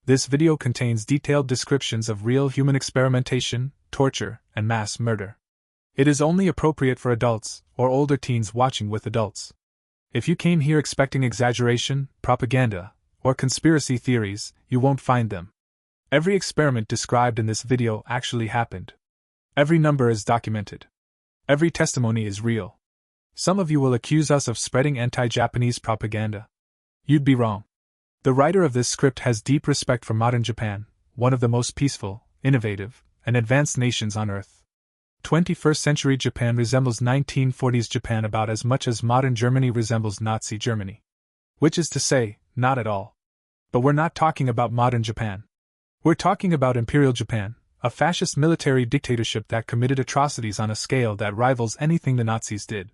This video contains detailed descriptions of real human experimentation, torture, and mass murder. It is only appropriate for adults or older teens watching with adults. If you came here expecting exaggeration, propaganda, or conspiracy theories, you won't find them. Every experiment described in this video actually happened. Every number is documented. Every testimony is real. Some of you will accuse us of spreading anti-Japanese propaganda. You'd be wrong. The writer of this script has deep respect for modern Japan, one of the most peaceful, innovative, and advanced nations on Earth. 21st century Japan resembles 1940s Japan about as much as modern Germany resembles Nazi Germany. Which is to say, not at all. But we're not talking about modern Japan. We're talking about Imperial Japan, a fascist military dictatorship that committed atrocities on a scale that rivals anything the Nazis did.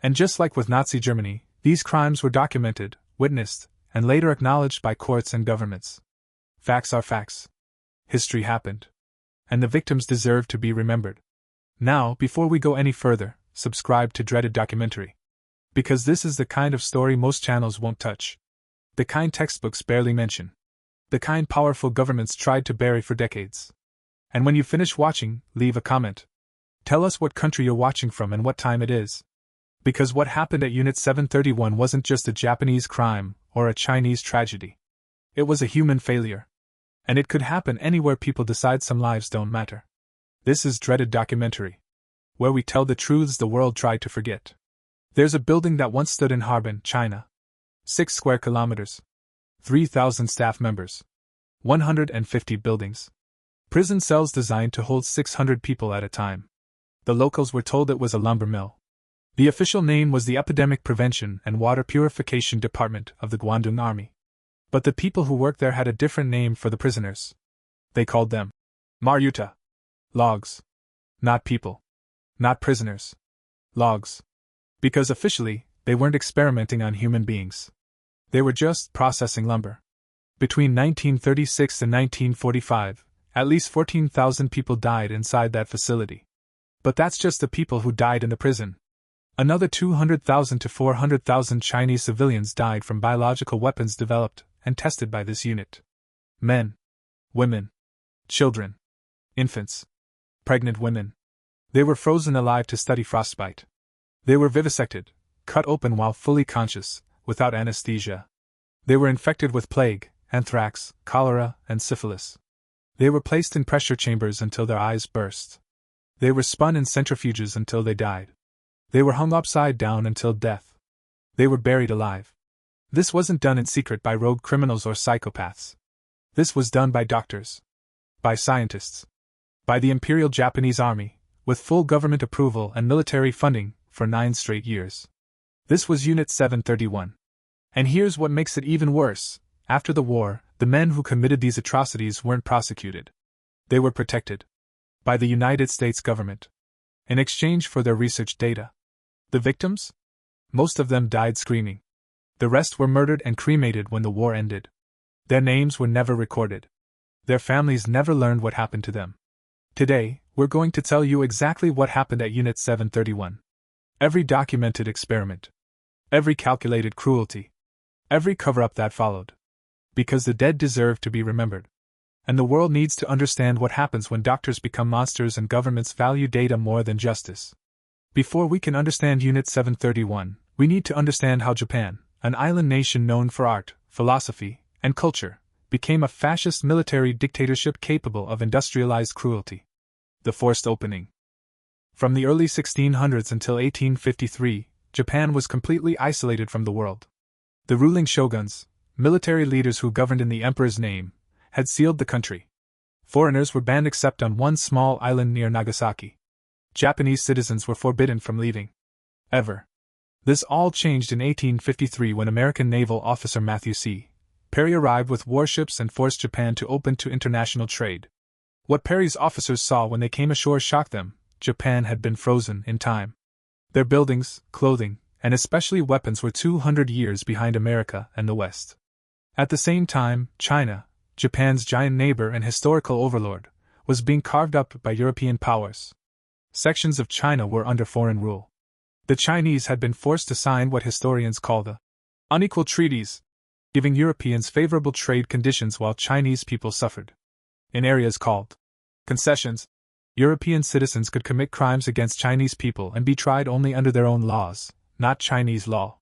And just like with Nazi Germany, these crimes were documented, witnessed, and later acknowledged by courts and governments. Facts are facts. History happened. And the victims deserve to be remembered. Now, before we go any further, subscribe to Dreaded Documentary. Because this is the kind of story most channels won't touch. The kind textbooks barely mention. The kind powerful governments tried to bury for decades. And when you finish watching, leave a comment. Tell us what country you're watching from and what time it is. Because what happened at Unit 731 wasn't just a Japanese crime or a Chinese tragedy. It was a human failure. And it could happen anywhere people decide some lives don't matter. This is Dreaded Documentary, where we tell the truths the world tried to forget. There's a building that once stood in Harbin, China. 6 square kilometers. 3,000 staff members. 150 buildings. Prison cells designed to hold 600 people at a time. The locals were told it was a lumber mill. The official name was the Epidemic Prevention and Water Purification Department of the Guangdong Army. But the people who worked there had a different name for the prisoners. They called them Maryuta. Logs. Not people. Not prisoners. Logs. Because officially, they weren't experimenting on human beings. They were just processing lumber. Between 1936 and 1945, at least 14,000 people died inside that facility. But that's just the people who died in the prison. Another 200,000 to 400,000 Chinese civilians died from biological weapons developed and tested by this unit. Men. Women. Children. Infants. Pregnant women. They were frozen alive to study frostbite. They were vivisected, cut open while fully conscious, without anesthesia. They were infected with plague, anthrax, cholera, and syphilis. They were placed in pressure chambers until their eyes burst. They were spun in centrifuges until they died. They were hung upside down until death. They were buried alive. This wasn't done in secret by rogue criminals or psychopaths. This was done by doctors. By scientists. By the Imperial Japanese Army, with full government approval and military funding, for 9 straight years. This was Unit 731. And here's what makes it even worse. After the war, the men who committed these atrocities weren't prosecuted. They were protected. By the United States government. In exchange for their research data. The victims? Most of them died screaming. The rest were murdered and cremated when the war ended. Their names were never recorded. Their families never learned what happened to them. Today, we're going to tell you exactly what happened at Unit 731. Every documented experiment. Every calculated cruelty. Every cover-up that followed. Because the dead deserve to be remembered. And the world needs to understand what happens when doctors become monsters and governments value data more than justice. Before we can understand Unit 731, we need to understand how Japan, an island nation known for art, philosophy, and culture, became a fascist military dictatorship capable of industrialized cruelty. The forced opening. From the early 1600s until 1853, Japan was completely isolated from the world. The ruling shoguns, military leaders who governed in the emperor's name, had sealed the country. Foreigners were banned except on one small island near Nagasaki. Japanese citizens were forbidden from leaving. Ever. This all changed in 1853 when American naval officer Matthew C. Perry arrived with warships and forced Japan to open to international trade. What Perry's officers saw when they came ashore shocked them. Japan had been frozen in time. Their buildings, clothing, and especially weapons were 200 years behind America and the West. At the same time, China, Japan's giant neighbor and historical overlord, was being carved up by European powers. Sections of China were under foreign rule. The Chinese had been forced to sign what historians call the unequal treaties. giving Europeans favorable trade conditions while Chinese people suffered. In areas called concessions, European citizens could commit crimes against Chinese people and be tried only under their own laws, not Chinese law.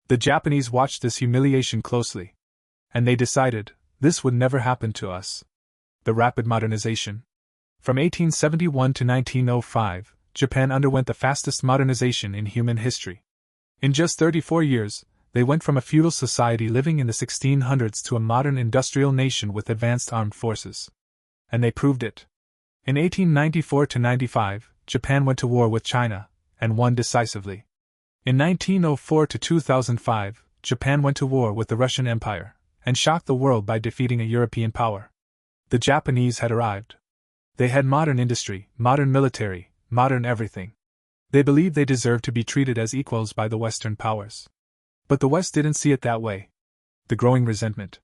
The Japanese watched this humiliation closely. And they decided, this would never happen to us. The rapid modernization. From 1871 to 1905, Japan underwent the fastest modernization in human history. In just 34 years, they went from a feudal society living in the 1600s to a modern industrial nation with advanced armed forces. And they proved it. In 1894 to 95, Japan went to war with China, and won decisively. In 1904 to 2005, Japan went to war with the Russian Empire, and shocked the world by defeating a European power. The Japanese had arrived. They had modern industry, modern military, modern everything. They believed they deserved to be treated as equals by the Western powers. But the West didn't see it that way. The growing resentment.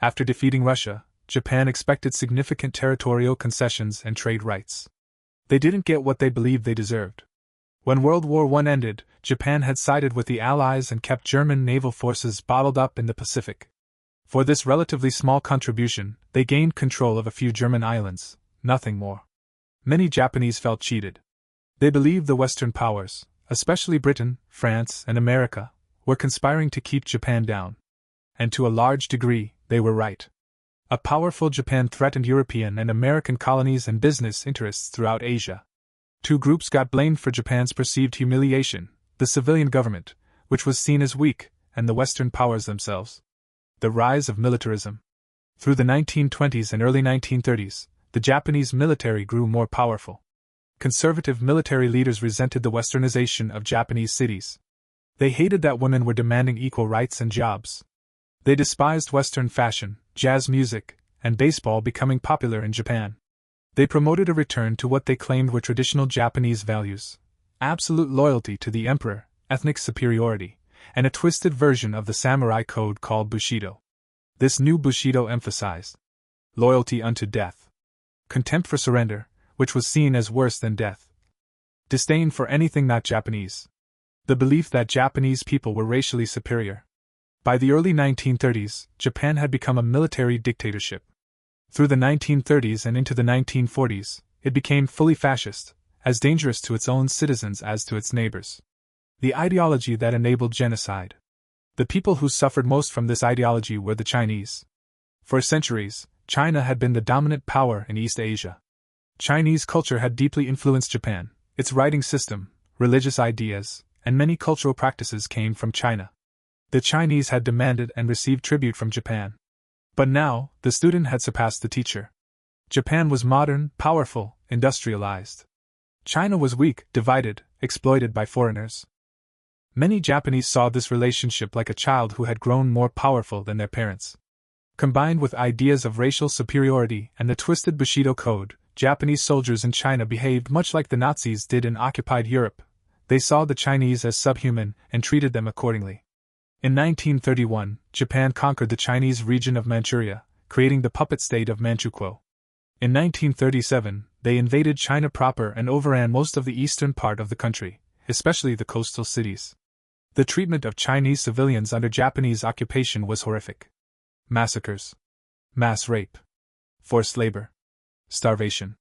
After defeating Russia, Japan expected significant territorial concessions and trade rights. They didn't get what they believed they deserved. When World War I ended, Japan had sided with the Allies and kept German naval forces bottled up in the Pacific. For this relatively small contribution, they gained control of a few German islands, nothing more. Many Japanese felt cheated. They believed the Western powers, especially Britain, France, and America, were conspiring to keep Japan down. And to a large degree, they were right. A powerful Japan threatened European and American colonies and business interests throughout Asia. Two groups got blamed for Japan's perceived humiliation: the civilian government, which was seen as weak, and the Western powers themselves. The rise of militarism. Through the 1920s and early 1930s, the Japanese military grew more powerful. Conservative military leaders resented the westernization of Japanese cities. They hated that women were demanding equal rights and jobs. They despised Western fashion, jazz music, and baseball becoming popular in Japan. They promoted a return to what they claimed were traditional Japanese values: absolute loyalty to the emperor, ethnic superiority, and a twisted version of the samurai code called Bushido. This new Bushido emphasized loyalty unto death, contempt for surrender, which was seen as worse than death, disdain for anything not Japanese, the belief that Japanese people were racially superior. By the early 1930s, Japan had become a military dictatorship. Through the 1930s and into the 1940s, it became fully fascist, as dangerous to its own citizens as to its neighbors. The ideology that enabled genocide. The people who suffered most from this ideology were the Chinese. For centuries, China had been the dominant power in East Asia. Chinese culture had deeply influenced Japan. Its writing system, religious ideas, and many cultural practices came from China. The Chinese had demanded and received tribute from Japan. But now, the student had surpassed the teacher. Japan was modern, powerful, industrialized. China was weak, divided, exploited by foreigners. Many Japanese saw this relationship like a child who had grown more powerful than their parents. Combined with ideas of racial superiority and the twisted Bushido code, Japanese soldiers in China behaved much like the Nazis did in occupied Europe. They saw the Chinese as subhuman and treated them accordingly. In 1931, Japan conquered the Chinese region of Manchuria, creating the puppet state of Manchukuo. In 1937, they invaded China proper and overran most of the eastern part of the country, especially the coastal cities. The treatment of Chinese civilians under Japanese occupation was horrific. Massacres, mass rape, forced labor, starvation.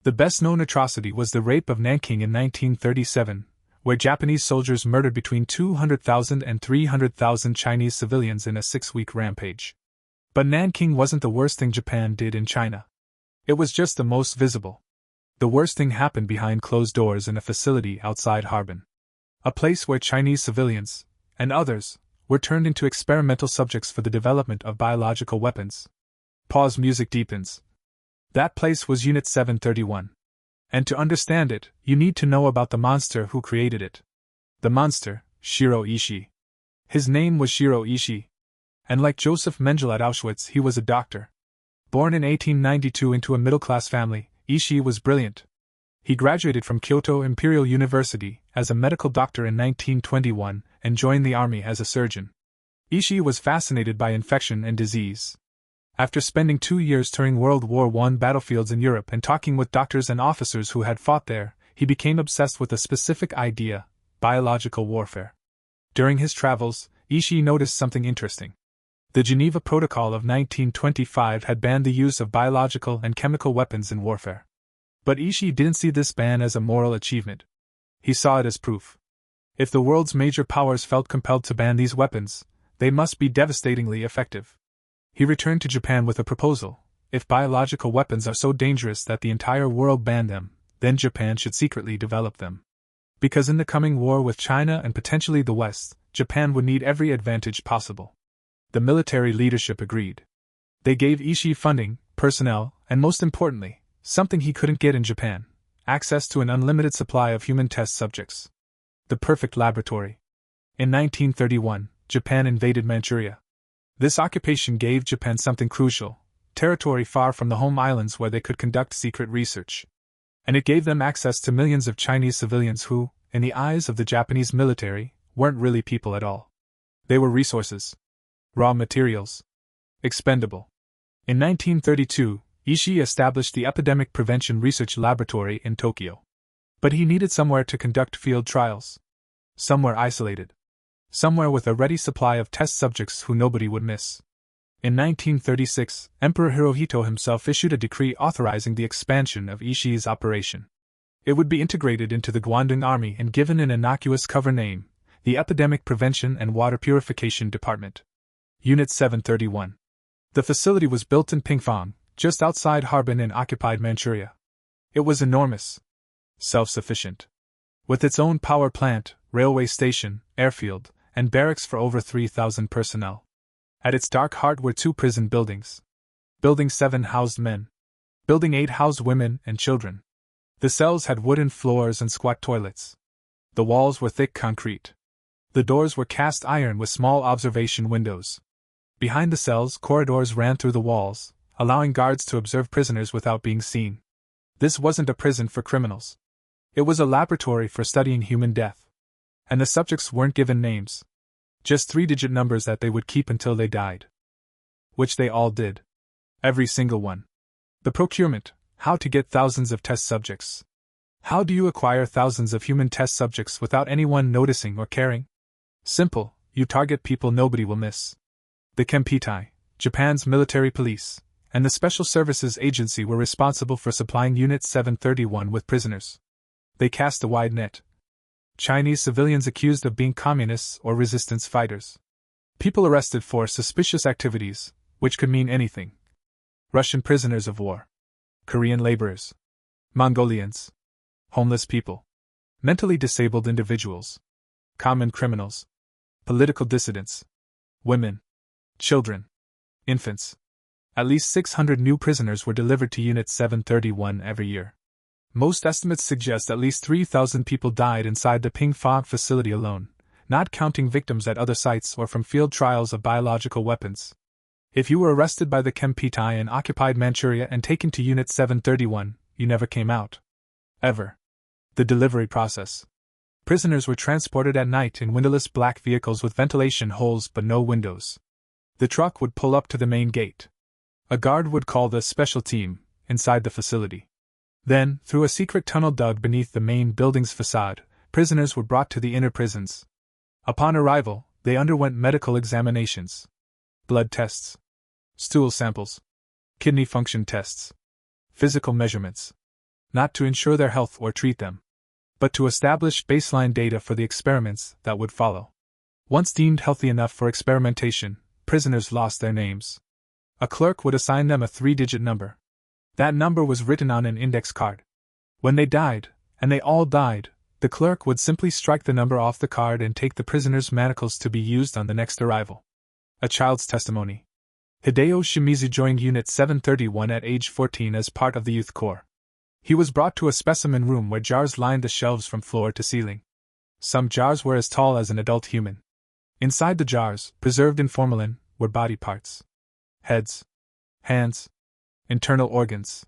The best-known atrocity was the rape of Nanking in 1937, where Japanese soldiers murdered between 200,000 and 300,000 Chinese civilians in a 6-week rampage. But Nanking wasn't the worst thing Japan did in China. It was just the most visible. The worst thing happened behind closed doors in a facility outside Harbin. A place where Chinese civilians, and others, were turned into experimental subjects for the development of biological weapons. Pause. Music deepens. That place was Unit 731. And to understand it, you need to know about the monster who created it. The monster, Shiro Ishii. His name was Shiro Ishii. And like Joseph Mengele at Auschwitz, he was a doctor. Born in 1892 into a middle-class family, Ishii was brilliant. He graduated from Kyoto Imperial University as a medical doctor in 1921 and joined the army as a surgeon. Ishii was fascinated by infection and disease. After spending 2 years touring World War I battlefields in Europe and talking with doctors and officers who had fought there, he became obsessed with a specific idea: biological warfare. During his travels, Ishii noticed something interesting. The Geneva Protocol of 1925 had banned the use of biological and chemical weapons in warfare. But Ishii didn't see this ban as a moral achievement. He saw it as proof. If the world's major powers felt compelled to ban these weapons, they must be devastatingly effective. He returned to Japan with a proposal. If biological weapons are so dangerous that the entire world banned them, then Japan should secretly develop them. Because in the coming war with China and potentially the West, Japan would need every advantage possible. The military leadership agreed. They gave Ishii funding, personnel, and most importantly, something he couldn't get in Japan: access to an unlimited supply of human test subjects. The perfect laboratory. In 1931, Japan invaded Manchuria. This occupation gave Japan something crucial: territory far from the home islands where they could conduct secret research. And it gave them access to millions of Chinese civilians who, in the eyes of the Japanese military, weren't really people at all. They were resources. Raw materials. Expendable. In 1932, Ishii established the Epidemic Prevention Research Laboratory in Tokyo. But he needed somewhere to conduct field trials. Somewhere isolated. Somewhere with a ready supply of test subjects who nobody would miss. In 1936, Emperor Hirohito himself issued a decree authorizing the expansion of Ishii's operation. It would be integrated into the Guandong Army and given an innocuous cover name: the Epidemic Prevention and Water Purification Department. Unit 731. The facility was built in Pingfang, just outside Harbin in occupied Manchuria. It was enormous. Self-sufficient. With its own power plant, railway station, airfield, and barracks for over 3,000 personnel. At its dark heart were two prison buildings. Building 7 housed men. Building 8 housed women and children. The cells had wooden floors and squat toilets. The walls were thick concrete. The doors were cast iron with small observation windows. Behind the cells, corridors ran through the walls, allowing guards to observe prisoners without being seen. This wasn't a prison for criminals. It was a laboratory for studying human death. And the subjects weren't given names. Just 3-digit numbers that they would keep until they died. Which they all did. Every single one. The procurement: how to get thousands of test subjects. How do you acquire thousands of human test subjects without anyone noticing or caring? Simple: you target people nobody will miss. The Kempeitai, Japan's military police, and the Special Services Agency were responsible for supplying Unit 731 with prisoners. They cast a wide net. Chinese civilians accused of being communists or resistance fighters. People arrested for suspicious activities, which could mean anything. Russian prisoners of war. Korean laborers. Mongolians. Homeless people. Mentally disabled individuals. Common criminals. Political dissidents. Women. Children. Infants. At least 600 new prisoners were delivered to Unit 731 every year. Most estimates suggest at least 3,000 people died inside the Pingfang facility alone, not counting victims at other sites or from field trials of biological weapons. If you were arrested by the Kempeitai in occupied Manchuria and taken to Unit 731, you never came out. Ever. The delivery process. Prisoners were transported at night in windowless black vehicles with ventilation holes but no windows. The truck would pull up to the main gate. A guard would call the special team inside the facility. Then, through a secret tunnel dug beneath the main building's facade, prisoners were brought to the inner prisons. Upon arrival, they underwent medical examinations. Blood tests. Stool samples. Kidney function tests. Physical measurements. Not to ensure their health or treat them, but to establish baseline data for the experiments that would follow. Once deemed healthy enough for experimentation, prisoners lost their names. A clerk would assign them a 3-digit number. That number was written on an index card. When they died, and they all died, the clerk would simply strike the number off the card and take the prisoner's manacles to be used on the next arrival. A child's testimony. Hideo Shimizu joined Unit 731 at age 14 as part of the Youth Corps. He was brought to a specimen room where jars lined the shelves from floor to ceiling. Some jars were as tall as an adult human. Inside the jars, preserved in formalin, were body parts. Heads. Hands. Internal organs.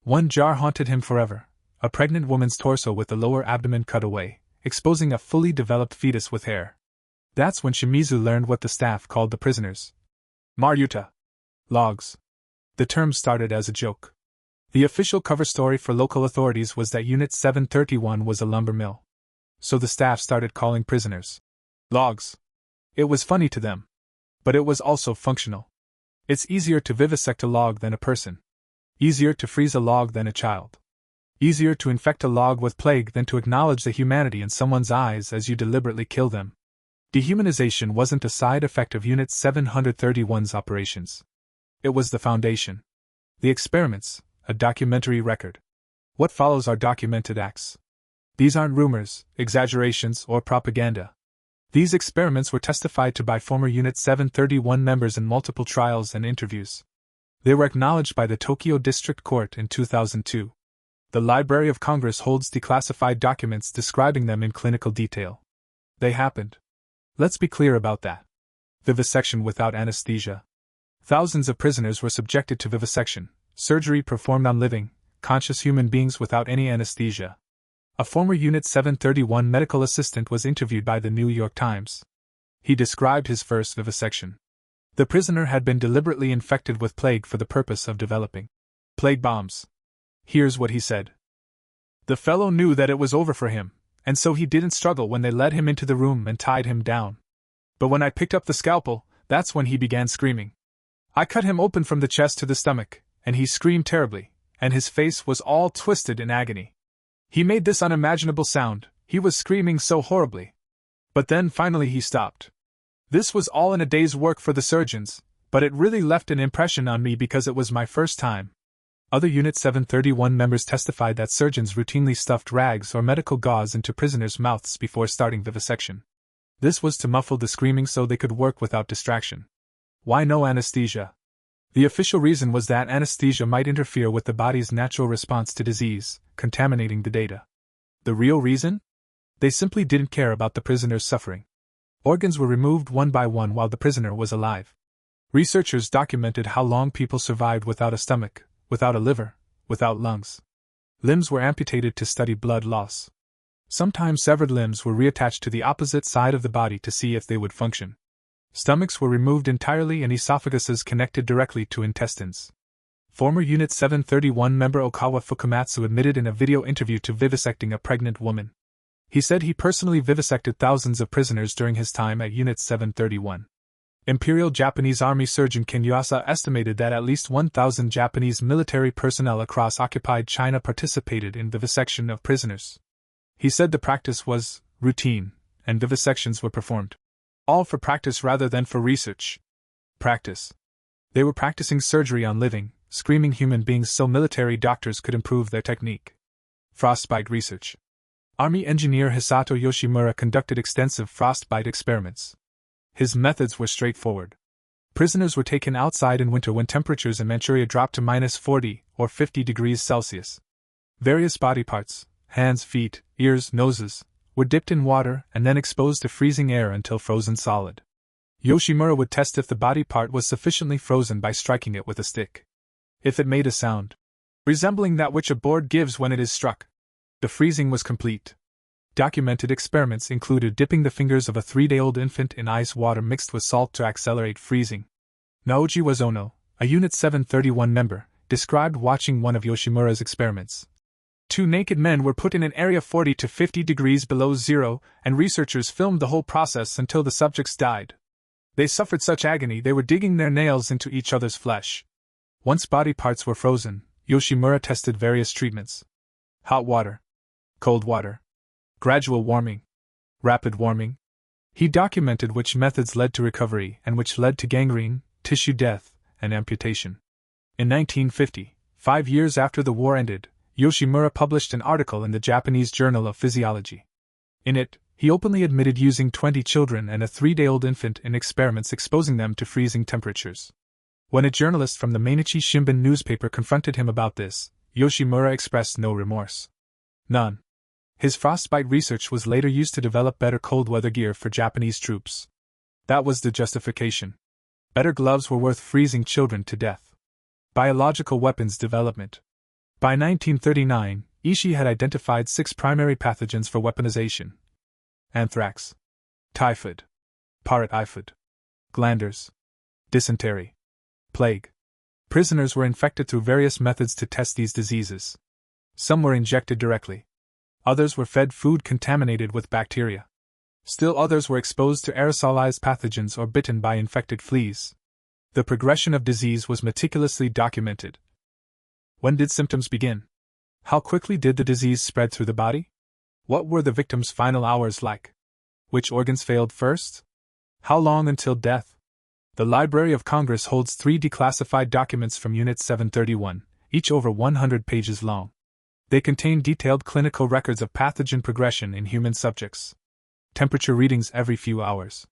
One jar haunted him forever, a pregnant woman's torso with the lower abdomen cut away, exposing a fully developed fetus with hair. That's when Shimizu learned what the staff called the prisoners. Maryuta. Logs. The term started as a joke. The official cover story for local authorities was that Unit 731 was a lumber mill. So the staff started calling prisoners logs. It was funny to them. But it was also functional. It's easier to vivisect a log than a person. Easier to freeze a log than a child. Easier to infect a log with plague than to acknowledge the humanity in someone's eyes as you deliberately kill them. Dehumanization wasn't a side effect of Unit 731's operations. It was the foundation. The experiments, a documentary record. What follows are documented acts. These aren't rumors, exaggerations, or propaganda. These experiments were testified to by former Unit 731 members in multiple trials and interviews. They were acknowledged by the Tokyo District Court in 2002. The Library of Congress holds declassified documents describing them in clinical detail. They happened. Let's be clear about that. Vivisection without anesthesia. Thousands of prisoners were subjected to vivisection, surgery performed on living, conscious human beings without any anesthesia. A former Unit 731 medical assistant was interviewed by the New York Times. He described his first vivisection. The prisoner had been deliberately infected with plague for the purpose of developing plague bombs. Here's what he said. The fellow knew that it was over for him, and so he didn't struggle when they led him into the room and tied him down. But when I picked up the scalpel, that's when he began screaming. I cut him open from the chest to the stomach, and he screamed terribly, and his face was all twisted in agony. He made this unimaginable sound, he was screaming so horribly. But then finally he stopped. This was all in a day's work for the surgeons, but it really left an impression on me because it was my first time. Other Unit 731 members testified that surgeons routinely stuffed rags or medical gauze into prisoners' mouths before starting vivisection. This was to muffle the screaming so they could work without distraction. Why no anesthesia? The official reason was that anesthesia might interfere with the body's natural response to disease, contaminating the data. The real reason? They simply didn't care about the prisoner's suffering. Organs were removed one by one while the prisoner was alive. Researchers documented how long people survived without a stomach, without a liver, without lungs. Limbs were amputated to study blood loss. Sometimes severed limbs were reattached to the opposite side of the body to see if they would function. Stomachs were removed entirely and esophaguses connected directly to intestines. Former Unit 731 member Okawa Fukamatsu admitted in a video interview to vivisecting a pregnant woman. He said he personally vivisected thousands of prisoners during his time at Unit 731. Imperial Japanese Army surgeon Ken Yuasa estimated that at least 1,000 Japanese military personnel across occupied China participated in vivisection of prisoners. He said the practice was routine, and vivisections were performed. All for practice rather than for research. Practice. They were practicing surgery on living, screaming human beings so military doctors could improve their technique. Frostbite research. Army engineer Hisato Yoshimura conducted extensive frostbite experiments. His methods were straightforward. Prisoners were taken outside in winter when temperatures in Manchuria dropped to -40 or 50 degrees Celsius. Various body parts, hands, feet, ears, noses, were dipped in water and then exposed to freezing air until frozen solid. Yoshimura would test if the body part was sufficiently frozen by striking it with a stick. If it made a sound resembling that which a board gives when it is struck, the freezing was complete. Documented experiments included dipping the fingers of a 3-day-old infant in ice water mixed with salt to accelerate freezing. Naoji Wazono, a Unit 731 member, described watching one of Yoshimura's experiments. 2 naked men were put in an area 40 to 50 degrees below zero, and researchers filmed the whole process until the subjects died. They suffered such agony they were digging their nails into each other's flesh. Once body parts were frozen, Yoshimura tested various treatments. Hot water. Cold water. Gradual warming. Rapid warming. He documented which methods led to recovery and which led to gangrene, tissue death, and amputation. In 1950, 5 years after the war ended, Yoshimura published an article in the Japanese Journal of Physiology. In it, he openly admitted using 20 children and a 3-day-old infant in experiments exposing them to freezing temperatures. When a journalist from the Mainichi Shimbun newspaper confronted him about this, Yoshimura expressed no remorse. None. His frostbite research was later used to develop better cold weather gear for Japanese troops. That was the justification. Better gloves were worth freezing children to death. Biological weapons development. By 1939, Ishii had identified 6 primary pathogens for weaponization: anthrax, typhoid, parrot-typhoid, glanders, dysentery, plague. Prisoners were infected through various methods to test these diseases. Some were injected directly. Others were fed food contaminated with bacteria. Still others were exposed to aerosolized pathogens or bitten by infected fleas. The progression of disease was meticulously documented. When did symptoms begin? How quickly did the disease spread through the body? What were the victim's final hours like? Which organs failed first? How long until death? The Library of Congress holds 3 declassified documents from Unit 731, each over 100 pages long. They contain detailed clinical records of pathogen progression in human subjects. Temperature readings every few hours.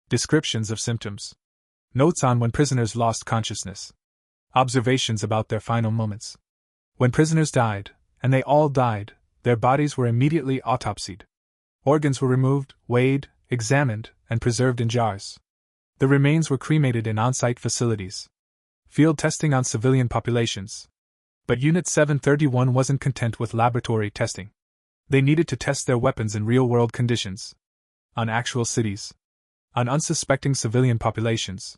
Descriptions of symptoms. Notes on when prisoners lost consciousness. Observations about their final moments. When prisoners died, and they all died, their bodies were immediately autopsied. Organs were removed, weighed, examined, and preserved in jars. The remains were cremated in on-site facilities. Field testing on civilian populations. But Unit 731 wasn't content with laboratory testing. They needed to test their weapons in real-world conditions. On actual cities. On unsuspecting civilian populations.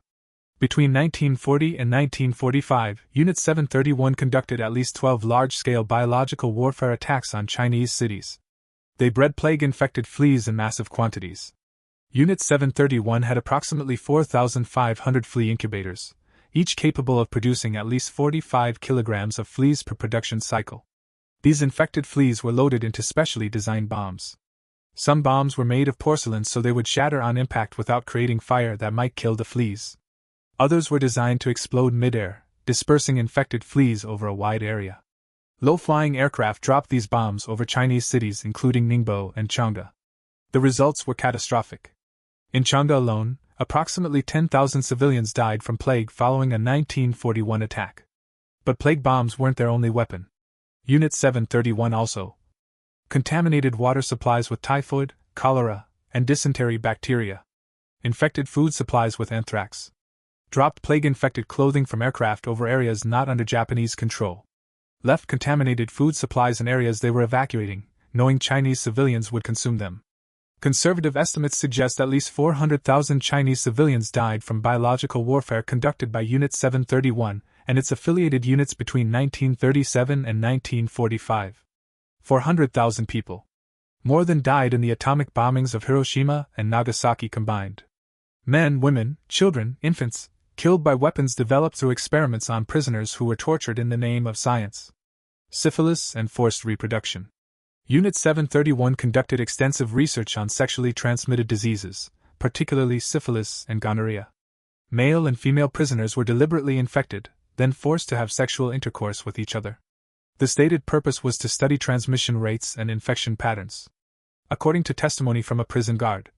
Between 1940 and 1945, Unit 731 conducted at least 12 large-scale biological warfare attacks on Chinese cities. They bred plague-infected fleas in massive quantities. Unit 731 had approximately 4,500 flea incubators, each capable of producing at least 45 kilograms of fleas per production cycle. These infected fleas were loaded into specially designed bombs. Some bombs were made of porcelain so they would shatter on impact without creating fire that might kill the fleas. Others were designed to explode mid-air, dispersing infected fleas over a wide area. Low-flying aircraft dropped these bombs over Chinese cities including Ningbo and Changde. The results were catastrophic. In Changde alone, approximately 10,000 civilians died from plague following a 1941 attack. But plague bombs weren't their only weapon. Unit 731 also contaminated water supplies with typhoid, cholera, and dysentery bacteria. Infected food supplies with anthrax. Dropped plague-infected clothing from aircraft over areas not under Japanese control. Left contaminated food supplies in areas they were evacuating, knowing Chinese civilians would consume them. Conservative estimates suggest at least 400,000 Chinese civilians died from biological warfare conducted by Unit 731 and its affiliated units between 1937 and 1945. 400,000 people. More than died in the atomic bombings of Hiroshima and Nagasaki combined. Men, women, children, infants, killed by weapons developed through experiments on prisoners who were tortured in the name of science. Syphilis and forced reproduction. Unit 731 conducted extensive research on sexually transmitted diseases, particularly syphilis and gonorrhea. Male and female prisoners were deliberately infected, then forced to have sexual intercourse with each other. The stated purpose was to study transmission rates and infection patterns. According to testimony from a prison guard,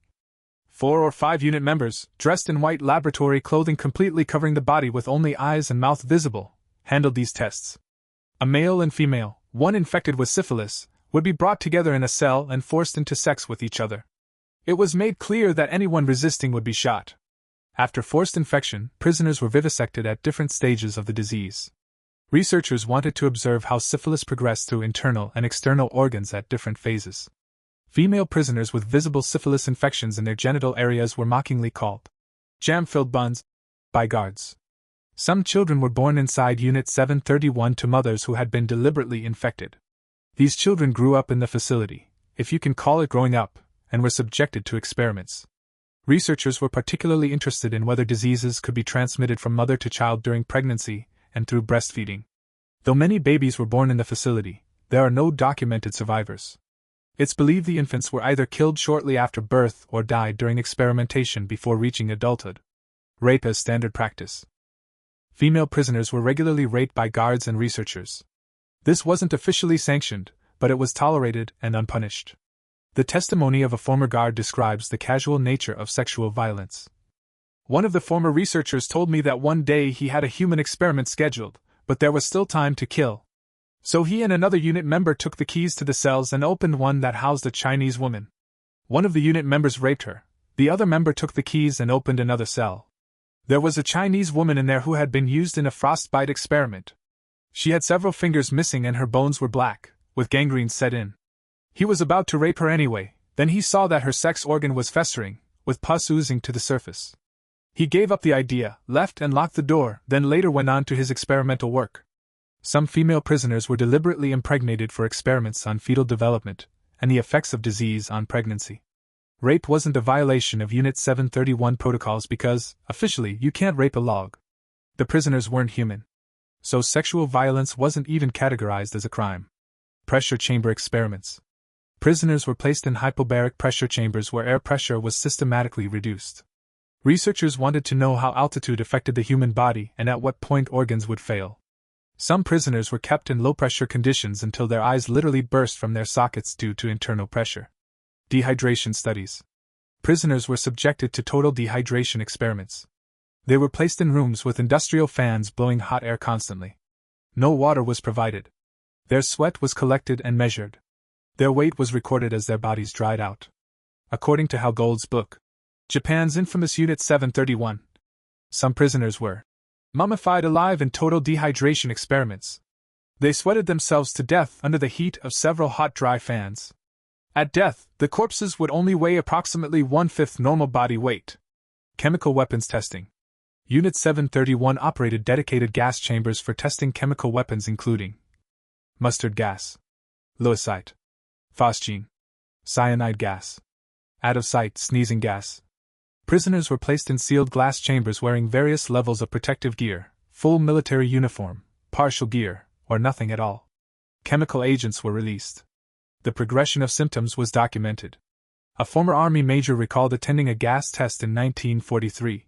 4 or 5 unit members, dressed in white laboratory clothing completely covering the body with only eyes and mouth visible, handled these tests. A male and female, one infected with syphilis, would be brought together in a cell and forced into sex with each other. It was made clear that anyone resisting would be shot. After forced infection, prisoners were vivisected at different stages of the disease. Researchers wanted to observe how syphilis progressed through internal and external organs at different phases. Female prisoners with visible syphilis infections in their genital areas were mockingly called jam-filled buns by guards. Some children were born inside Unit 731 to mothers who had been deliberately infected. These children grew up in the facility, if you can call it growing up, and were subjected to experiments. Researchers were particularly interested in whether diseases could be transmitted from mother to child during pregnancy and through breastfeeding. Though many babies were born in the facility, there are no documented survivors. It's believed the infants were either killed shortly after birth or died during experimentation before reaching adulthood. Rape as standard practice. Female prisoners were regularly raped by guards and researchers. This wasn't officially sanctioned, but it was tolerated and unpunished. The testimony of a former guard describes the casual nature of sexual violence. One of the former researchers told me that one day he had a human experiment scheduled, but there was still time to kill. So he and another unit member took the keys to the cells and opened one that housed a Chinese woman. One of the unit members raped her. The other member took the keys and opened another cell. There was a Chinese woman in there who had been used in a frostbite experiment. She had several fingers missing and her bones were black, with gangrene set in. He was about to rape her anyway, then he saw that her sex organ was festering, with pus oozing to the surface. He gave up the idea, left and locked the door, then later went on to his experimental work. Some female prisoners were deliberately impregnated for experiments on fetal development and the effects of disease on pregnancy. Rape wasn't a violation of Unit 731 protocols because, officially, you can't rape a log. The prisoners weren't human. So sexual violence wasn't even categorized as a crime. Pressure chamber experiments. Prisoners were placed in hypobaric pressure chambers where air pressure was systematically reduced. Researchers wanted to know how altitude affected the human body and at what point organs would fail. Some prisoners were kept in low-pressure conditions until their eyes literally burst from their sockets due to internal pressure. Dehydration studies. Prisoners were subjected to total dehydration experiments. They were placed in rooms with industrial fans blowing hot air constantly. No water was provided. Their sweat was collected and measured. Their weight was recorded as their bodies dried out. According to Hal Gold's book, Japan's infamous Unit 731, some prisoners were mummified alive in total dehydration experiments. They sweated themselves to death under the heat of several hot dry fans. At death, the corpses would only weigh approximately 1/5 normal body weight. Chemical weapons testing. Unit 731 operated dedicated gas chambers for testing chemical weapons including mustard gas, lewisite, phosgene, cyanide gas, out-of-sight sneezing gas. Prisoners were placed in sealed glass chambers wearing various levels of protective gear, full military uniform, partial gear, or nothing at all. Chemical agents were released. The progression of symptoms was documented. A former Army major recalled attending a gas test in 1943.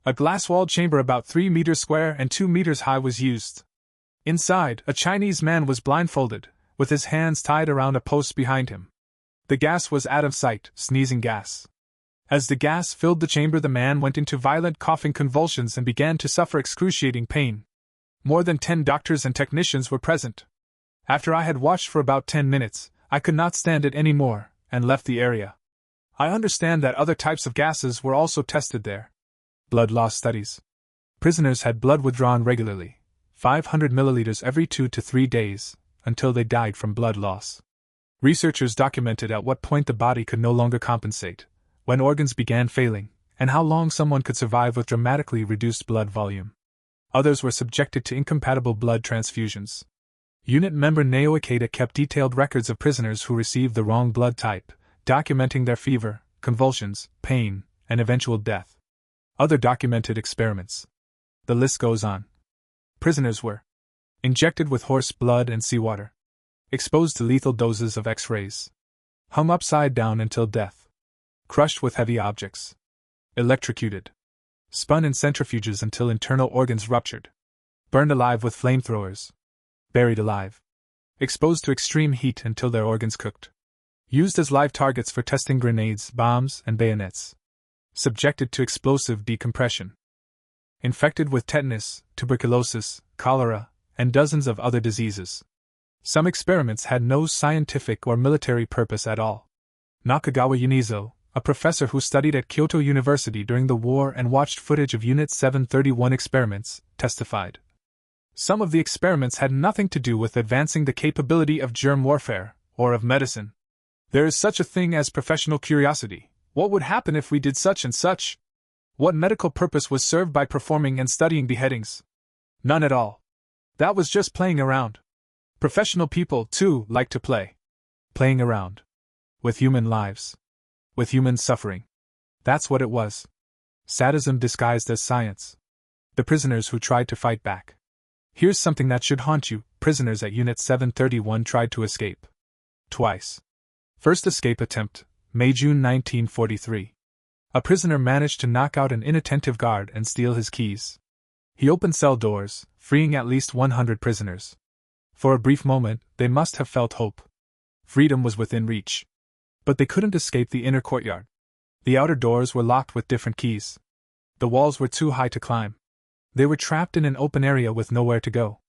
A glass-walled chamber about 3 meters square and 2 meters high was used. Inside, a Chinese man was blindfolded, with his hands tied around a post behind him. The gas was out-of-sight, sneezing gas. As the gas filled the chamber, the man went into violent coughing convulsions and began to suffer excruciating pain. More than 10 doctors and technicians were present. After I had watched for about 10 minutes, I could not stand it any more, and left the area. I understand that other types of gases were also tested there. Blood loss studies. Prisoners had blood withdrawn regularly, 500 milliliters every 2 to 3 days, until they died from blood loss. Researchers documented at what point the body could no longer compensate, when organs began failing, and how long someone could survive with dramatically reduced blood volume. Others were subjected to incompatible blood transfusions. Unit member Nao Ikeda kept detailed records of prisoners who received the wrong blood type, documenting their fever, convulsions, pain, and eventual death. Other documented experiments. The list goes on. Prisoners were injected with horse blood and seawater, exposed to lethal doses of X-rays, hung upside down until death, crushed with heavy objects, electrocuted, spun in centrifuges until internal organs ruptured, burned alive with flamethrowers, buried alive, exposed to extreme heat until their organs cooked, used as live targets for testing grenades, bombs, and bayonets, subjected to explosive decompression, infected with tetanus, tuberculosis, cholera, and dozens of other diseases. Some experiments had no scientific or military purpose at all. Nakagawa Yunizo, a professor who studied at Kyoto University during the war and watched footage of Unit 731 experiments, testified. Some of the experiments had nothing to do with advancing the capability of germ warfare, or of medicine. There is such a thing as professional curiosity. What would happen if we did such and such? What medical purpose was served by performing and studying beheadings? None at all. That was just playing around. Professional people, too, like to play. Playing around. With human lives. With human suffering. That's what it was. Sadism disguised as science. The prisoners who tried to fight back. Here's something that should haunt you. Prisoners at Unit 731 tried to escape. Twice. First escape attempt, May-June 1943. A prisoner managed to knock out an inattentive guard and steal his keys. He opened cell doors, freeing at least 100 prisoners. For a brief moment, they must have felt hope. Freedom was within reach. But they couldn't escape the inner courtyard. The outer doors were locked with different keys. The walls were too high to climb. They were trapped in an open area with nowhere to go.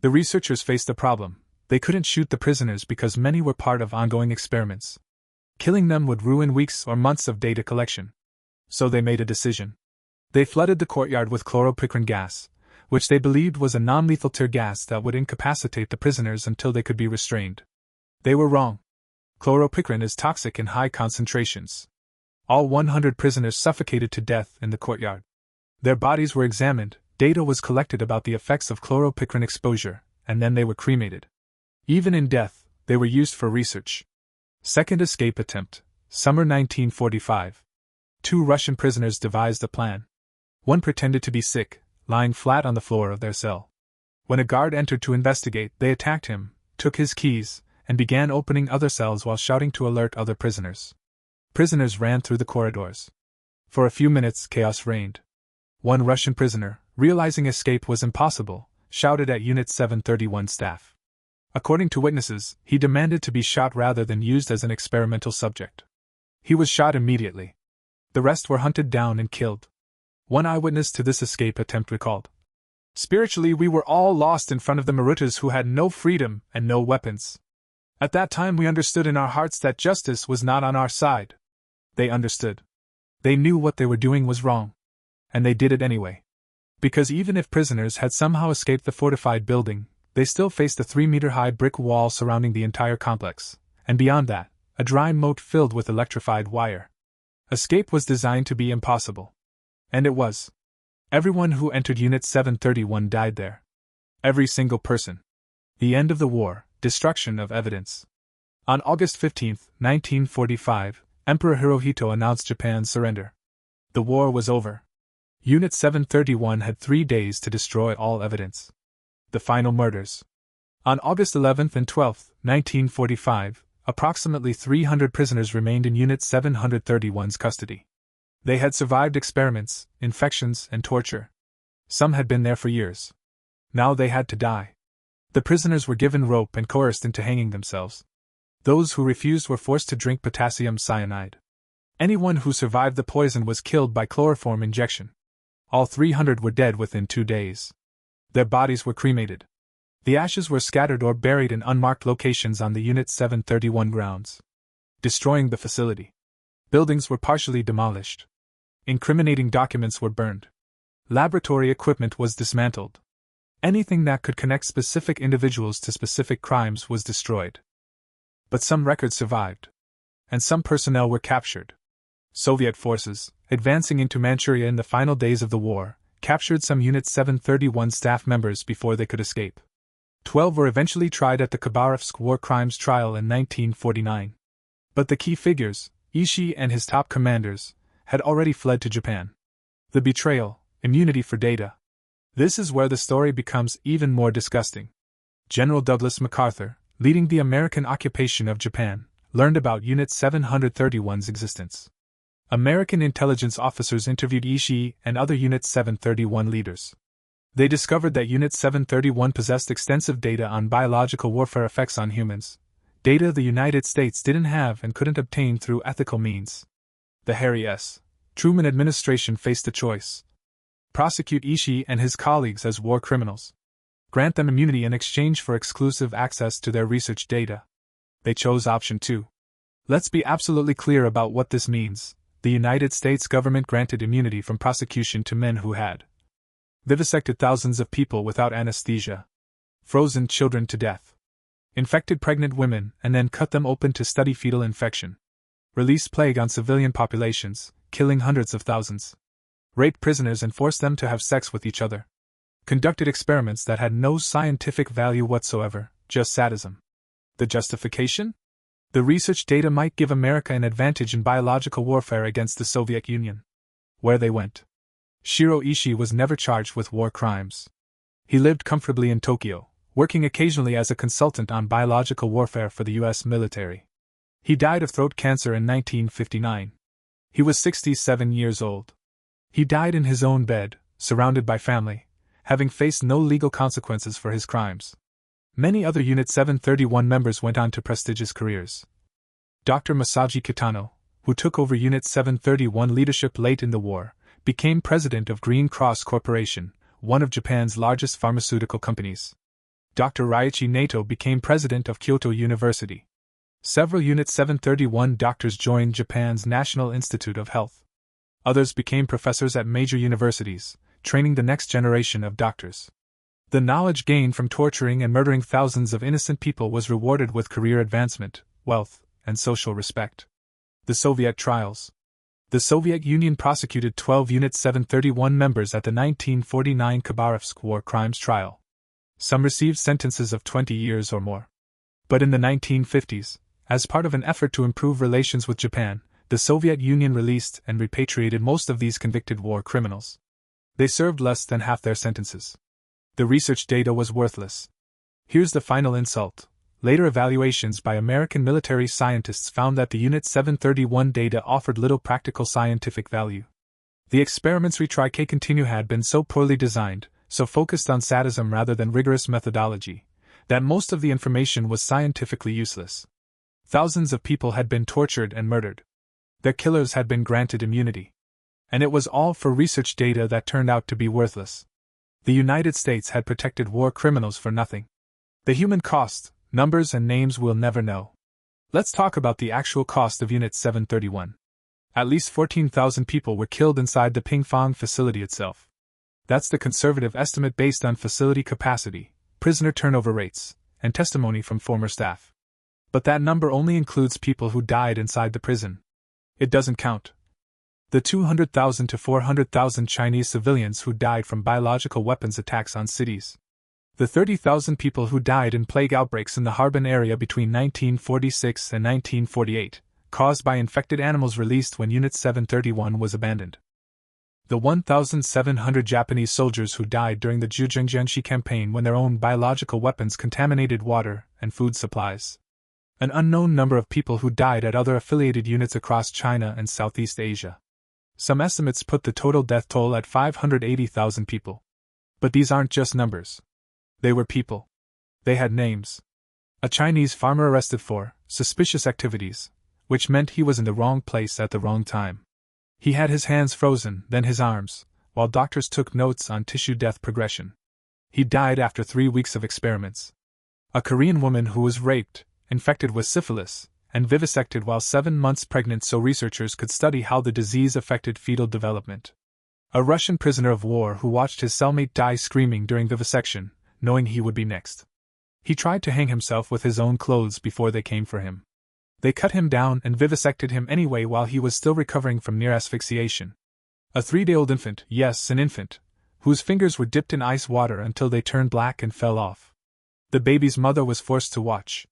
The researchers faced a problem. They couldn't shoot the prisoners because many were part of ongoing experiments. Killing them would ruin weeks or months of data collection. So they made a decision. They flooded the courtyard with chloropicrin gas, which they believed was a non-lethal tear gas that would incapacitate the prisoners until they could be restrained. They were wrong. Chloropicrin is toxic in high concentrations. All 100 prisoners suffocated to death in the courtyard. Their bodies were examined, data was collected about the effects of chloropicrin exposure, and then they were cremated. Even in death, they were used for research. Second escape attempt, Summer 1945. 2 Russian prisoners devised a plan. One pretended to be sick, lying flat on the floor of their cell. When a guard entered to investigate, they attacked him, took his keys, and began opening other cells while shouting to alert other prisoners. Prisoners ran through the corridors. For a few minutes, chaos reigned. One Russian prisoner, realizing escape was impossible, shouted at Unit 731 staff. According to witnesses, he demanded to be shot rather than used as an experimental subject. He was shot immediately. The rest were hunted down and killed. One eyewitness to this escape attempt recalled, "Spiritually, we were all lost in front of the Marutas who had no freedom and no weapons. At that time we understood in our hearts that justice was not on our side. They understood. They knew what they were doing was wrong. And they did it anyway. Because even if prisoners had somehow escaped the fortified building, they still faced a 3-meter-high brick wall surrounding the entire complex, and beyond that, a dry moat filled with electrified wire. Escape was designed to be impossible. And it was. Everyone who entered Unit 731 died there. Every single person. The end of the war, destruction of evidence." On August 15, 1945, Emperor Hirohito announced Japan's surrender. The war was over. Unit 731 had 3 days to destroy all evidence. The final murders. On August 11 and 12, 1945, approximately 300 prisoners remained in Unit 731's custody. They had survived experiments, infections, and torture. Some had been there for years. Now they had to die. The prisoners were given rope and coerced into hanging themselves. Those who refused were forced to drink potassium cyanide. Anyone who survived the poison was killed by chloroform injection. All 300 were dead within 2 days. Their bodies were cremated. The ashes were scattered or buried in unmarked locations on the Unit 731 grounds, destroying the facility. Buildings were partially demolished. Incriminating documents were burned. Laboratory equipment was dismantled. Anything that could connect specific individuals to specific crimes was destroyed. But some records survived. And some personnel were captured. Soviet forces, advancing into Manchuria in the final days of the war, captured some Unit 731 staff members before they could escape. 12 were eventually tried at the Khabarovsk war crimes trial in 1949. But the key figures, Ishii and his top commanders, had already fled to Japan. The betrayal, immunity for data. This is where the story becomes even more disgusting. General Douglas MacArthur, leading the American occupation of Japan, learned about Unit 731's existence. American intelligence officers interviewed Ishii and other Unit 731 leaders. They discovered that Unit 731 possessed extensive data on biological warfare effects on humans, data the United States didn't have and couldn't obtain through ethical means. The Harry S. Truman administration faced a choice. Prosecute Ishii and his colleagues as war criminals. Grant them immunity in exchange for exclusive access to their research data. They chose option 2. Let's be absolutely clear about what this means. The United States government granted immunity from prosecution to men who had vivisected thousands of people without anesthesia, frozen children to death, infected pregnant women and then cut them open to study fetal infection, released plague on civilian populations, killing hundreds of thousands, raped prisoners and forced them to have sex with each other, conducted experiments that had no scientific value whatsoever, just sadism. The justification? The research data might give America an advantage in biological warfare against the Soviet Union. Where they went. Shiro Ishii was never charged with war crimes. He lived comfortably in Tokyo, working occasionally as a consultant on biological warfare for the U.S. military. He died of throat cancer in 1959. He was 67 years old. He died in his own bed, surrounded by family, having faced no legal consequences for his crimes. Many other Unit 731 members went on to prestigious careers. Dr. Masaji Kitano, who took over Unit 731 leadership late in the war, became president of Green Cross Corporation, one of Japan's largest pharmaceutical companies. Dr. Ryuichi Nato became president of Kyoto University. Several Unit 731 doctors joined Japan's National Institute of Health. Others became professors at major universities, training the next generation of doctors. The knowledge gained from torturing and murdering thousands of innocent people was rewarded with career advancement, wealth, and social respect. The Soviet trials. The Soviet Union prosecuted 12 Unit 731 members at the 1949 Khabarovsk war crimes trial. Some received sentences of 20 years or more. But in the 1950s, as part of an effort to improve relations with Japan, the Soviet Union released and repatriated most of these convicted war criminals. They served less than half their sentences. The research data was worthless. Here's the final insult. Later evaluations by American military scientists found that the Unit 731 data offered little practical scientific value. The experiments retry continue had been so poorly designed, so focused on sadism rather than rigorous methodology, that most of the information was scientifically useless. Thousands of people had been tortured and murdered. Their killers had been granted immunity. And it was all for research data that turned out to be worthless. The United States had protected war criminals for nothing. The human cost, numbers and names we'll never know. Let's talk about the actual cost of Unit 731. At least 14,000 people were killed inside the Pingfang facility itself. That's the conservative estimate based on facility capacity, prisoner turnover rates, and testimony from former staff. But that number only includes people who died inside the prison. It doesn't count the 200,000 to 400,000 Chinese civilians who died from biological weapons attacks on cities. The 30,000 people who died in plague outbreaks in the Harbin area between 1946 and 1948, caused by infected animals released when Unit 731 was abandoned. The 1,700 Japanese soldiers who died during the Zhujiangjianxi campaign when their own biological weapons contaminated water and food supplies. An unknown number of people who died at other affiliated units across China and Southeast Asia. Some estimates put the total death toll at 580,000 people. But these aren't just numbers. They were people. They had names. A Chinese farmer arrested for suspicious activities, which meant he was in the wrong place at the wrong time. He had his hands frozen, then his arms, while doctors took notes on tissue death progression. He died after 3 weeks of experiments. A Korean woman who was raped, infected with syphilis, and vivisected while 7 months pregnant so researchers could study how the disease affected fetal development. A Russian prisoner of war who watched his cellmate die screaming during vivisection, knowing he would be next. He tried to hang himself with his own clothes before they came for him. They cut him down and vivisected him anyway while he was still recovering from near asphyxiation. A 3-day-old infant, yes, an infant, whose fingers were dipped in ice water until they turned black and fell off. The baby's mother was forced to watch.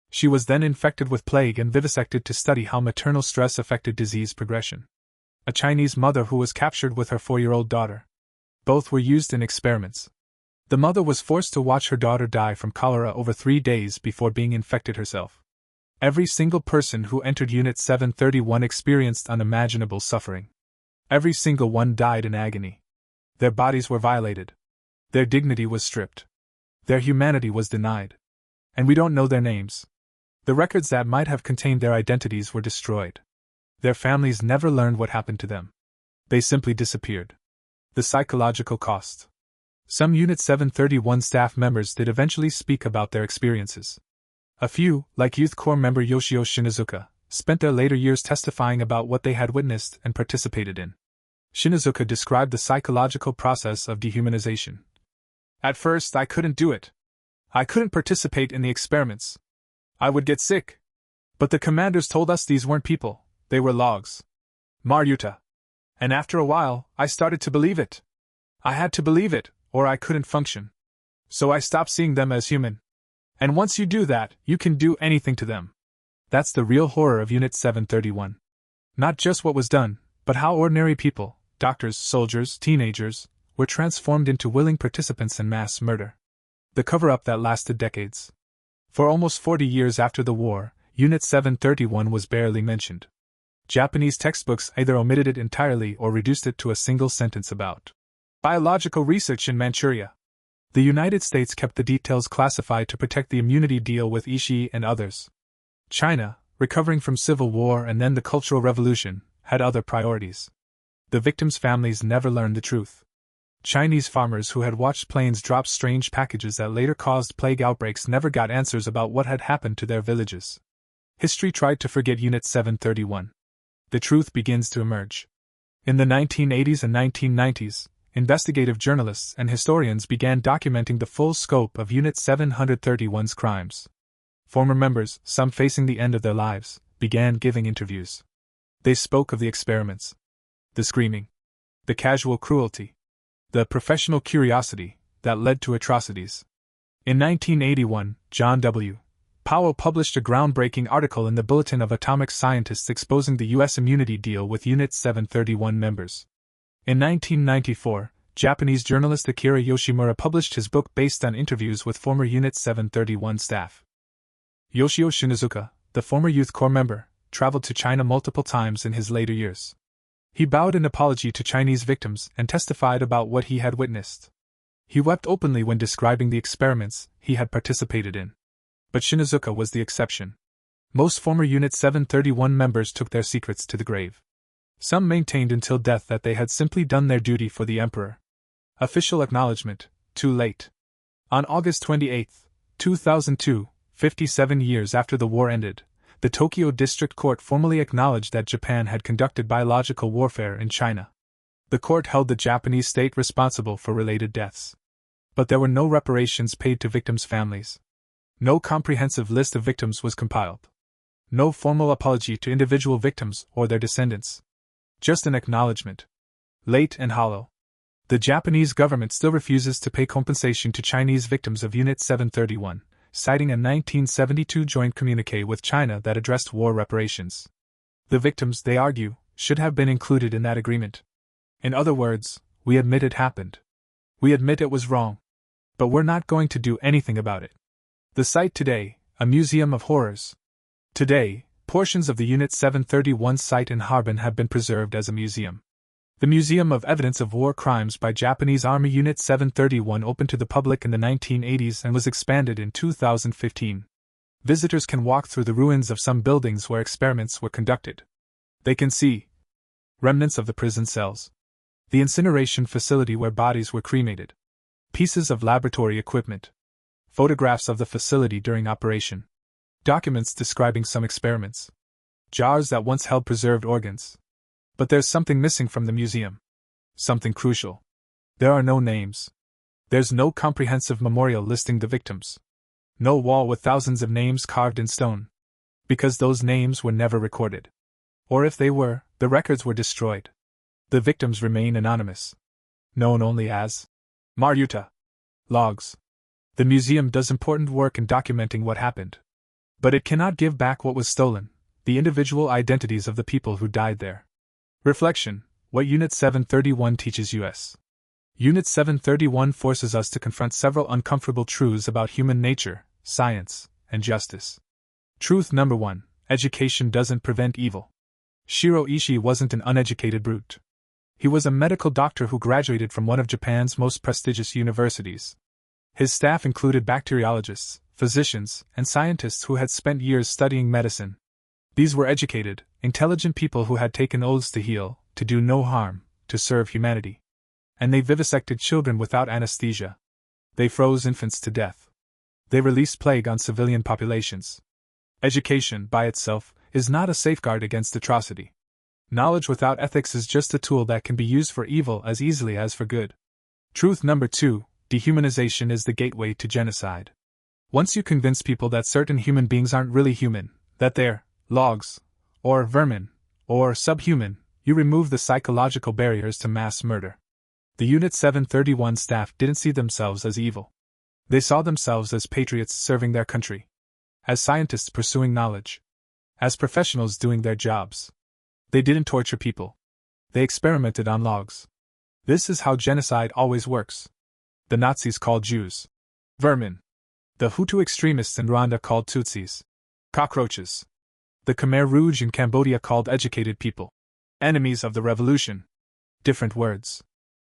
She was then infected with plague and vivisected to study how maternal stress affected disease progression. A Chinese mother who was captured with her 4-year-old daughter. Both were used in experiments. The mother was forced to watch her daughter die from cholera over 3 days before being infected herself. Every single person who entered Unit 731 experienced unimaginable suffering. Every single one died in agony. Their bodies were violated. Their dignity was stripped. Their humanity was denied. And we don't know their names. The records that might have contained their identities were destroyed. Their families never learned what happened to them. They simply disappeared. The psychological cost. Some Unit 731 staff members did eventually speak about their experiences. A few, like Youth Corps member Yoshio Shinizuka, spent their later years testifying about what they had witnessed and participated in. Shinizuka described the psychological process of dehumanization. At first, I couldn't do it. I couldn't participate in the experiments. I would get sick. But the commanders told us these weren't people, they were logs. Maryuta. And after a while, I started to believe it. I had to believe it, or I couldn't function. So I stopped seeing them as human. And once you do that, you can do anything to them. That's the real horror of Unit 731. Not just what was done, but how ordinary people, doctors, soldiers, teenagers, were transformed into willing participants in mass murder. The cover-up that lasted decades. For almost 40 years after the war, Unit 731 was barely mentioned. Japanese textbooks either omitted it entirely or reduced it to a single sentence about biological research in Manchuria. The United States kept the details classified to protect the immunity deal with Ishii and others. China, recovering from civil war and then the Cultural Revolution, had other priorities. The victims' families never learned the truth. Chinese farmers who had watched planes drop strange packages that later caused plague outbreaks never got answers about what had happened to their villages. History tried to forget Unit 731. The truth begins to emerge. In the 1980s and 1990s, investigative journalists and historians began documenting the full scope of Unit 731's crimes. Former members, some facing the end of their lives, began giving interviews. They spoke of the experiments, the screaming, the casual cruelty, the professional curiosity that led to atrocities. In 1981, John W. Powell published a groundbreaking article in the Bulletin of Atomic Scientists exposing the U.S. immunity deal with Unit 731 members. In 1994, Japanese journalist Akira Yoshimura published his book based on interviews with former Unit 731 staff. Yoshio Shinizuka, the former Youth Corps member, traveled to China multiple times in his later years. He bowed in apology to Chinese victims and testified about what he had witnessed. He wept openly when describing the experiments he had participated in. But Shinizuka was the exception. Most former Unit 731 members took their secrets to the grave. Some maintained until death that they had simply done their duty for the emperor. Official acknowledgement, too late. On August 28, 2002, 57 years after the war ended, the Tokyo District Court formally acknowledged that Japan had conducted biological warfare in China. The court held the Japanese state responsible for related deaths. But there were no reparations paid to victims' families. No comprehensive list of victims was compiled. No formal apology to individual victims or their descendants. Just an acknowledgement. Late and hollow. The Japanese government still refuses to pay compensation to Chinese victims of Unit 731, citing a 1972 joint communiqué with China that addressed war reparations. The victims, they argue, should have been included in that agreement. In other words, we admit it happened. We admit it was wrong. But we're not going to do anything about it. The site today, a museum of horrors. Today, portions of the Unit 731 site in Harbin have been preserved as a museum. The Museum of Evidence of War Crimes by Japanese Army Unit 731 opened to the public in the 1980s and was expanded in 2015. Visitors can walk through the ruins of some buildings where experiments were conducted. They can see remnants of the prison cells, the incineration facility where bodies were cremated, pieces of laboratory equipment, photographs of the facility during operation, documents describing some experiments, jars that once held preserved organs. But there's something missing from the museum. Something crucial. There are no names. There's no comprehensive memorial listing the victims. No wall with thousands of names carved in stone. Because those names were never recorded. Or if they were, the records were destroyed. The victims remain anonymous. Known only as Maryuta. Logs. The museum does important work in documenting what happened. But it cannot give back what was stolen, the individual identities of the people who died there. Reflection: what Unit 731 teaches us. Unit 731 forces us to confront several uncomfortable truths about human nature, science, and justice. Truth number 1: education doesn't prevent evil. Shiro Ishii wasn't an uneducated brute. He was a medical doctor who graduated from one of Japan's most prestigious universities. His staff included bacteriologists, physicians, and scientists who had spent years studying medicine. These were educated, intelligent people who had taken oaths to heal, to do no harm, to serve humanity. And they vivisected children without anesthesia. They froze infants to death. They released plague on civilian populations. Education, by itself, is not a safeguard against atrocity. Knowledge without ethics is just a tool that can be used for evil as easily as for good. Truth number 2: dehumanization is the gateway to genocide. Once you convince people that certain human beings aren't really human, that they're logs, or vermin, or subhuman, you remove the psychological barriers to mass murder. The Unit 731 staff didn't see themselves as evil. They saw themselves as patriots serving their country. As scientists pursuing knowledge. As professionals doing their jobs. They didn't torture people. They experimented on logs. This is how genocide always works. The Nazis called Jews vermin. The Hutu extremists in Rwanda called Tutsis cockroaches. The Khmer Rouge in Cambodia called educated people enemies of the revolution. Different words.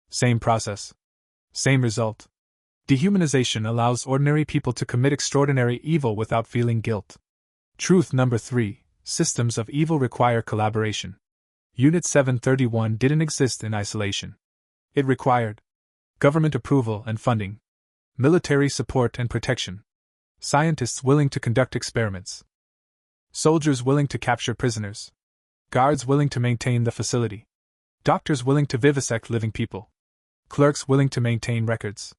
Same process. Same result. Dehumanization allows ordinary people to commit extraordinary evil without feeling guilt. Truth number 3: systems of evil require collaboration. Unit 731 didn't exist in isolation. It required government approval and funding, military support and protection, scientists willing to conduct experiments, soldiers willing to capture prisoners, guards willing to maintain the facility, doctors willing to vivisect living people, clerks willing to maintain records,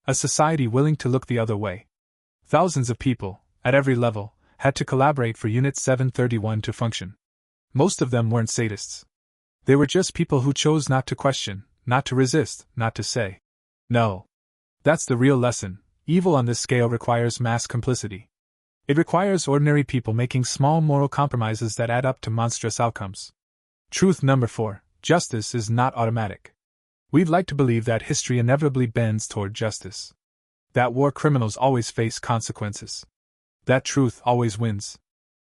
a society willing to look the other way. Thousands of people, at every level, had to collaborate for Unit 731 to function. Most of them weren't sadists. They were just people who chose not to question, not to resist, not to say no. That's the real lesson. Evil on this scale requires mass complicity. It requires ordinary people making small moral compromises that add up to monstrous outcomes. Truth number 4. Justice is not automatic. We'd like to believe that history inevitably bends toward justice. That war criminals always face consequences. That truth always wins.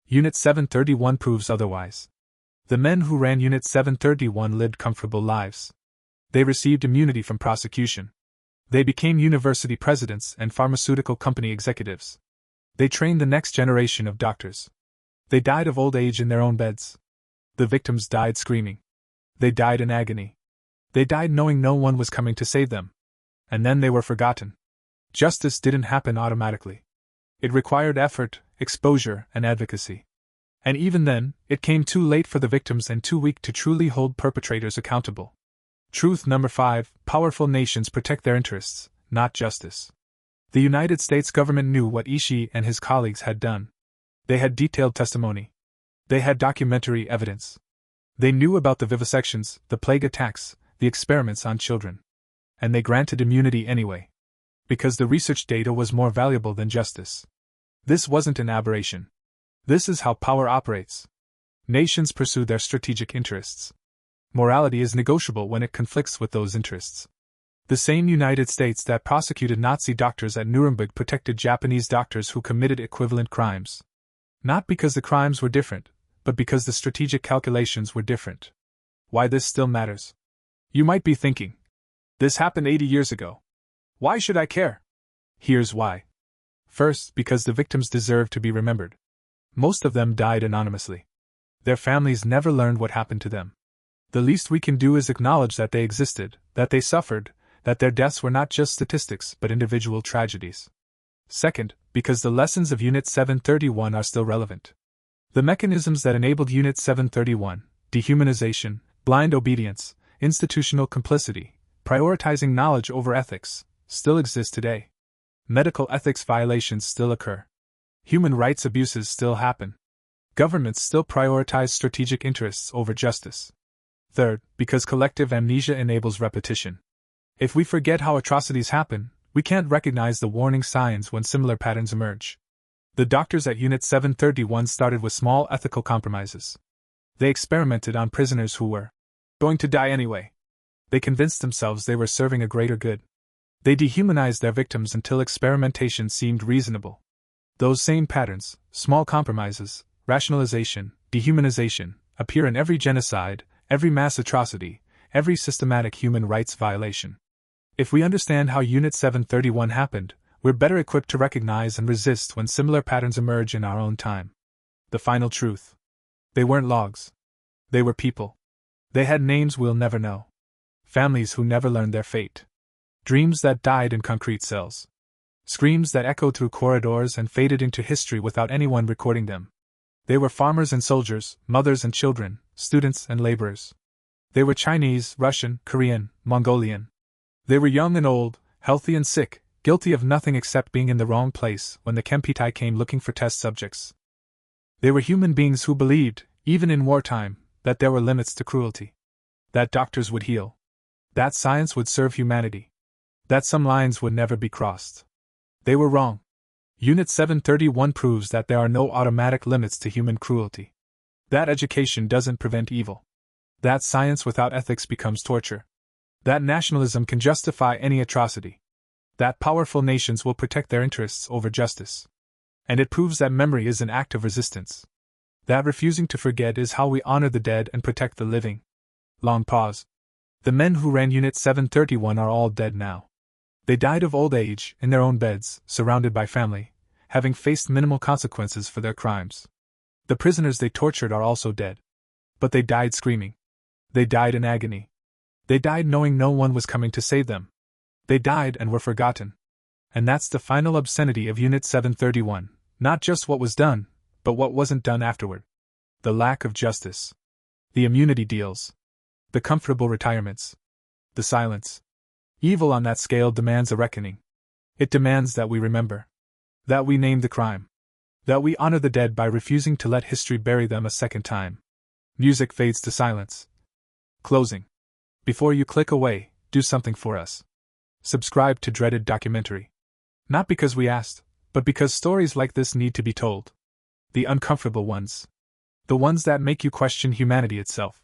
Unit 731 proves otherwise. The men who ran Unit 731 lived comfortable lives. They received immunity from prosecution. They became university presidents and pharmaceutical company executives. They trained the next generation of doctors. They died of old age in their own beds. The victims died screaming. They died in agony. They died knowing no one was coming to save them. And then they were forgotten. Justice didn't happen automatically. It required effort, exposure, and advocacy. And even then, it came too late for the victims and too weak to truly hold perpetrators accountable. Truth number 5. Powerful nations protect their interests, not justice. The United States government knew what Ishii and his colleagues had done. They had detailed testimony. They had documentary evidence. They knew about the vivisections, the plague attacks, the experiments on children. And they granted immunity anyway. Because the research data was more valuable than justice. This wasn't an aberration. This is how power operates. Nations pursue their strategic interests. Morality is negotiable when it conflicts with those interests. The same United States that prosecuted Nazi doctors at Nuremberg protected Japanese doctors who committed equivalent crimes. Not because the crimes were different, but because the strategic calculations were different. Why this still matters? You might be thinking, this happened 80 years ago. Why should I care? Here's why. First, because the victims deserve to be remembered. Most of them died anonymously. Their families never learned what happened to them. The least we can do is acknowledge that they existed, that they suffered, that their deaths were not just statistics but individual tragedies. Second, because the lessons of Unit 731 are still relevant. The mechanisms that enabled Unit 731, dehumanization, blind obedience, institutional complicity, prioritizing knowledge over ethics, still exist today. Medical ethics violations still occur. Human rights abuses still happen. Governments still prioritize strategic interests over justice. Third, because collective amnesia enables repetition. If we forget how atrocities happen, we can't recognize the warning signs when similar patterns emerge. The doctors at Unit 731 started with small ethical compromises. They experimented on prisoners who were going to die anyway. They convinced themselves they were serving a greater good. They dehumanized their victims until experimentation seemed reasonable. Those same patterns, small compromises, rationalization, dehumanization, appear in every genocide, every mass atrocity, every systematic human rights violation. If we understand how Unit 731 happened, we're better equipped to recognize and resist when similar patterns emerge in our own time. The final truth. They weren't logs. They were people. They had names we'll never know. Families who never learned their fate. Dreams that died in concrete cells. Screams that echoed through corridors and faded into history without anyone recording them. They were farmers and soldiers, mothers and children, students and laborers. They were Chinese, Russian, Korean, Mongolian. They were young and old, healthy and sick, guilty of nothing except being in the wrong place when the Kempeitai came looking for test subjects. They were human beings who believed, even in wartime, that there were limits to cruelty. That doctors would heal. That science would serve humanity. That some lines would never be crossed. They were wrong. Unit 731 proves that there are no automatic limits to human cruelty. That education doesn't prevent evil. That science without ethics becomes torture. That nationalism can justify any atrocity. That powerful nations will protect their interests over justice. And it proves that memory is an act of resistance. That refusing to forget is how we honor the dead and protect the living. Long pause. The men who ran Unit 731 are all dead now. They died of old age, in their own beds, surrounded by family, having faced minimal consequences for their crimes. The prisoners they tortured are also dead. But they died screaming. They died in agony. They died knowing no one was coming to save them. They died and were forgotten. And that's the final obscenity of Unit 731, not just what was done, but what wasn't done afterward. The lack of justice. The immunity deals. The comfortable retirements. The silence. Evil on that scale demands a reckoning. It demands that we remember. That we name the crime. That we honor the dead by refusing to let history bury them a second time. Music fades to silence. Closing. Before you click away, do something for us. Subscribe to Dreaded Documentary. Not because we asked, but because stories like this need to be told. The uncomfortable ones. The ones that make you question humanity itself.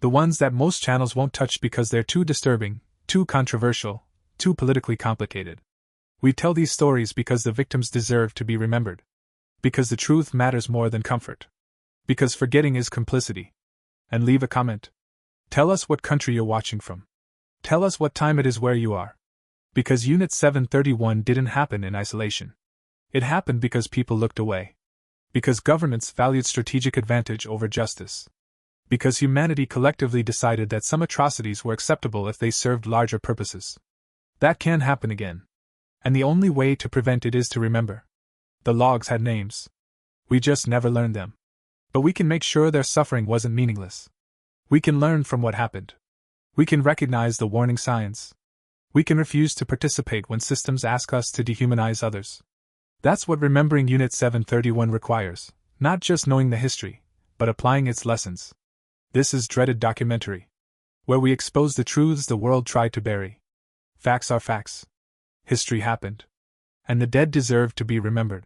The ones that most channels won't touch because they're too disturbing, too controversial, too politically complicated. We tell these stories because the victims deserve to be remembered. Because the truth matters more than comfort. Because forgetting is complicity. And leave a comment. Tell us what country you're watching from. Tell us what time it is where you are. Because Unit 731 didn't happen in isolation. It happened because people looked away. Because governments valued strategic advantage over justice. Because humanity collectively decided that some atrocities were acceptable if they served larger purposes. That can happen again. And the only way to prevent it is to remember. The logs had names. We just never learned them. But we can make sure their suffering wasn't meaningless. We can learn from what happened. We can recognize the warning signs. We can refuse to participate when systems ask us to dehumanize others. That's what remembering Unit 731 requires, not just knowing the history, but applying its lessons. This is Dreaded Documentary, where we expose the truths the world tried to bury. Facts are facts. History happened. And the dead deserve to be remembered.